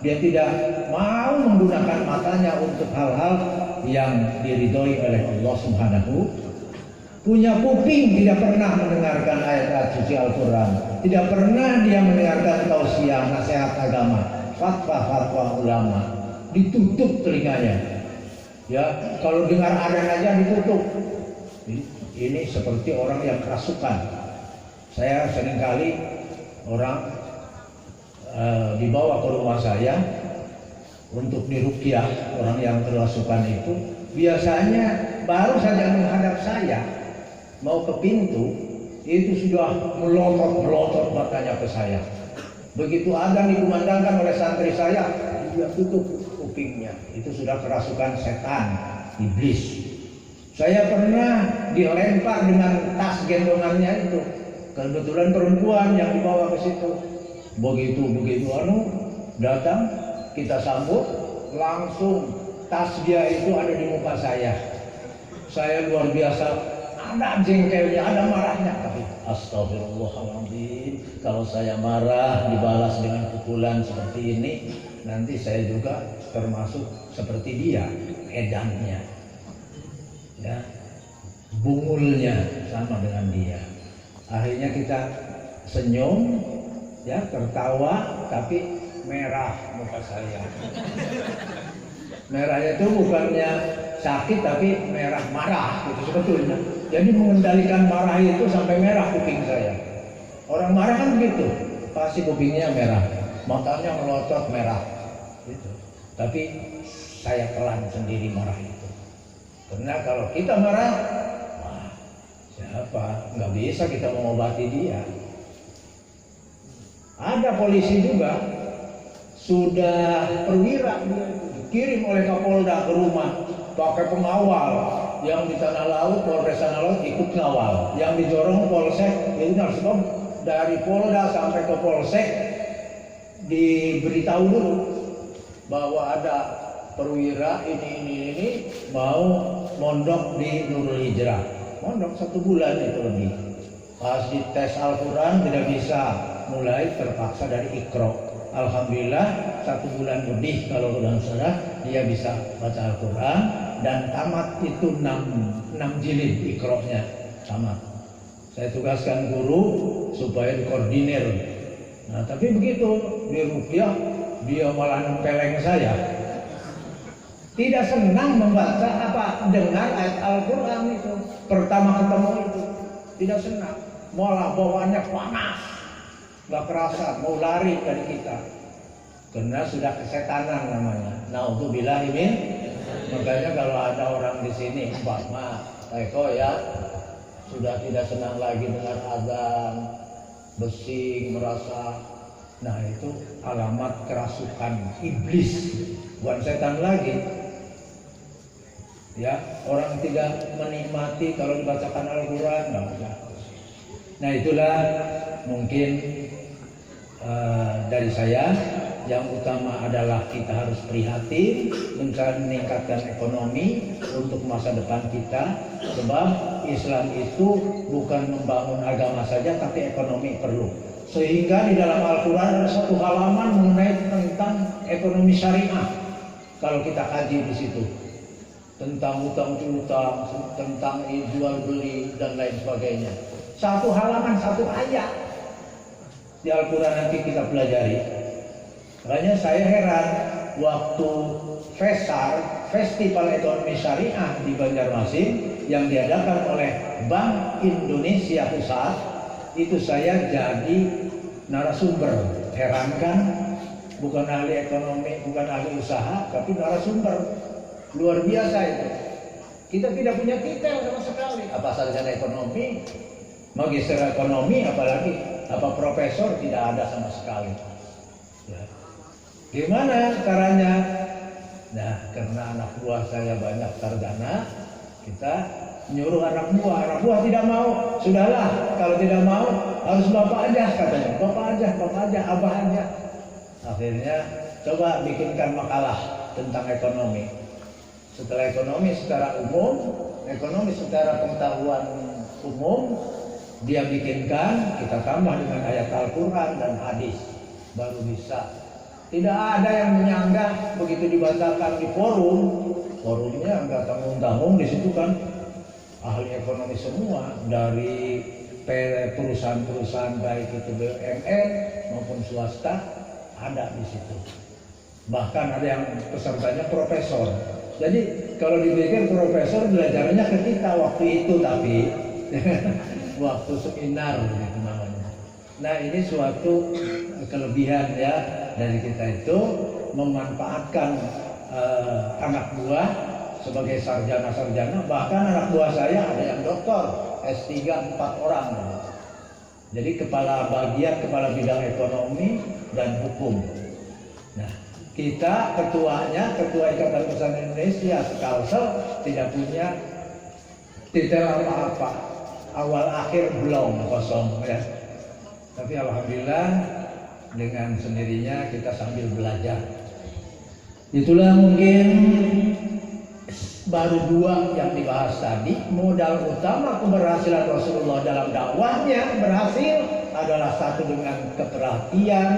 Speaker 1: Dia tidak mau menggunakan matanya untuk hal-hal yang diridhoi oleh Allah Subhanahu. Punya kuping tidak pernah mendengarkan ayat-ayat suci Al-Quran. Tidak pernah dia mendengarkan tausiah, nasihat agama, fatwa-fatwa ulama. Ditutup telinganya. Ya, kalau dengar adzan aja ditutup. Ini seperti orang yang kerasukan. Saya seringkali orang dibawa ke rumah saya untuk diruqyah, orang yang kerasukan itu biasanya baru saja menghadap saya mau ke pintu itu sudah melotot matanya ke saya. Begitu adzan dikumandangkan oleh santri saya, dia tutup kupingnya. Itu sudah kerasukan setan, iblis. Saya pernah dilempar dengan tas gendongannya itu. Kebetulan perempuan yang dibawa ke situ. Begitu datang, kita sambut, langsung tas dia itu ada di muka saya. Saya luar biasa, ada jengkelnya, ada marahnya. Tapi astagfirullahaladzim, kalau saya marah dibalas dengan pukulan seperti ini, nanti saya juga termasuk seperti dia, edannya, ya, bungulnya sama dengan dia. Akhirnya kita senyum, ya, tertawa, tapi merah muka saya. Merahnya itu bukannya sakit tapi merah marah gitu sebetulnya. Jadi mengendalikan marah itu sampai merah kuping saya. Orang marah kan begitu, pasti kupingnya merah, matanya melotot merah gitu. Tapi saya telan sendiri marah itu. Karena kalau kita marah, wah, siapa? Nggak bisa kita mengobati dia. Ada polisi juga, sudah perwira dia dikirim oleh Kapolda ke rumah pakai pengawal. yang di tanah laut, Polres tanah laut ikut ngawal, yang di Jorong Polsek itu harus dari Polda sampai ke Polsek diberitahu dulu bahwa ada perwira ini mau mondok di Nurul Hijrah. Mondok 1 bulan itu lebih. Pas dites Al-Quran tidak bisa, mulai terpaksa dari Iqra. Alhamdulillah 1 bulan lebih kalau tidak salah dia bisa baca Al-Quran dan tamat itu 6 jilid Iqra-nya tamat. Saya tugaskan guru supaya dikoordinir. Nah tapi begitu di rupiah dia malah nempeleng saya. Tidak senang membaca dengar ayat Al-Quran itu. Pertama ketemu itu tidak senang, malah bawaannya panas, nggak kerasa mau lari dari kita karena sudah kesetanan namanya. Naudzubillah min. Makanya kalau ada orang di sini umpama Eko ya sudah tidak senang lagi dengar azan, besing, merasa, nah itu alamat kerasukan iblis, bukan setan lagi. Ya, orang tidak menikmati kalau dibacakan Al-Quran, nah itulah mungkin dari saya. Yang utama adalah kita harus prihatin, mencari meningkatkan ekonomi untuk masa depan kita. Sebab Islam itu bukan membangun agama saja, tapi ekonomi perlu. Sehingga di dalam Al-Quran ada 1 halaman mengenai tentang ekonomi syariah. Kalau kita kaji di situ, tentang utang piutang, tentang jual beli dan lain sebagainya. 1 halaman 1 ayat di Al-Quran nanti kita pelajari. Makanya saya heran waktu Festival Ekonomi Syariah di Banjarmasin yang diadakan oleh Bank Indonesia Pusat, itu saya jadi narasumber. Heran kan? Bukan ahli ekonomi, bukan ahli usaha, tapi narasumber. Luar biasa itu. Kita tidak punya titel sama sekali. Apa sarjana ekonomi, magister ekonomi, apalagi profesor, tidak ada sama sekali. Ya. Gimana caranya? Nah, karena anak buah saya banyak sarjana, kita nyuruh anak buah tidak mau. Sudahlah, kalau tidak mau harus bapak aja katanya. Bapak aja, abah aja. Akhirnya coba bikinkan makalah tentang ekonomi. Setelah ekonomi secara umum, ekonomi secara pengetahuan umum, dia bikinkan, kita tambah dengan ayat Al-Quran dan hadis, baru bisa. Tidak ada yang menyanggah begitu dibacakan di forumnya nggak tanggung-tanggung, di situ kan ahli ekonomi semua dari perusahaan-perusahaan baik itu BUMN maupun swasta ada di situ. Bahkan ada yang pesertanya profesor. Jadi kalau dipikir profesor belajarnya ke kita waktu itu, tapi waktu seminar gitu namanya. Nah ini suatu kelebihan ya dari kita itu memanfaatkan anak buah sebagai sarjana-sarjana. Bahkan anak buah saya ada yang doktor S3 4 orang. Jadi kepala bidang ekonomi dan hukum. Nah kita ketua Ikatan Perusahaan Indonesia Kalsel tidak punya titel apa-apa, awal akhir belum, kosong ya. Tapi alhamdulillah dengan sendirinya kita sambil belajar. Itulah mungkin baru 2 yang dibahas tadi. Modal utama keberhasilan Rasulullah dalam dakwahnya berhasil adalah 1 dengan keperhatian,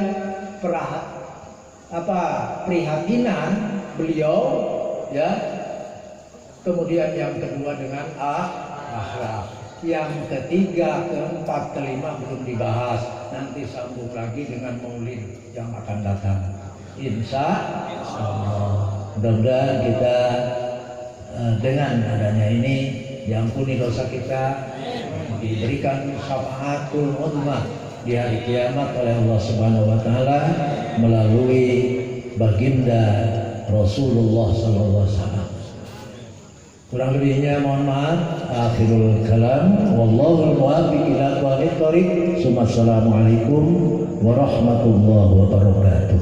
Speaker 1: prihatinan beliau ya. Kemudian yang kedua dengan akhlak. Yang ketiga, keempat, kelima belum dibahas. Nanti sambung lagi dengan maulid yang akan datang. Insya Allah. Mudah-mudahan kita dengan adanya ini diampuni dosa kita, diberikan syafaatul ummah di hari kiamat oleh Allah Subhanahu wa taala melalui baginda Rasulullah sallallahu alaihi wasallam. Kurang lebihnya mohon maaf. Akhirul kalam wallahu muwaffiq ila aqwamit thoriq. Assalamualaikum warahmatullahi wabarakatuh.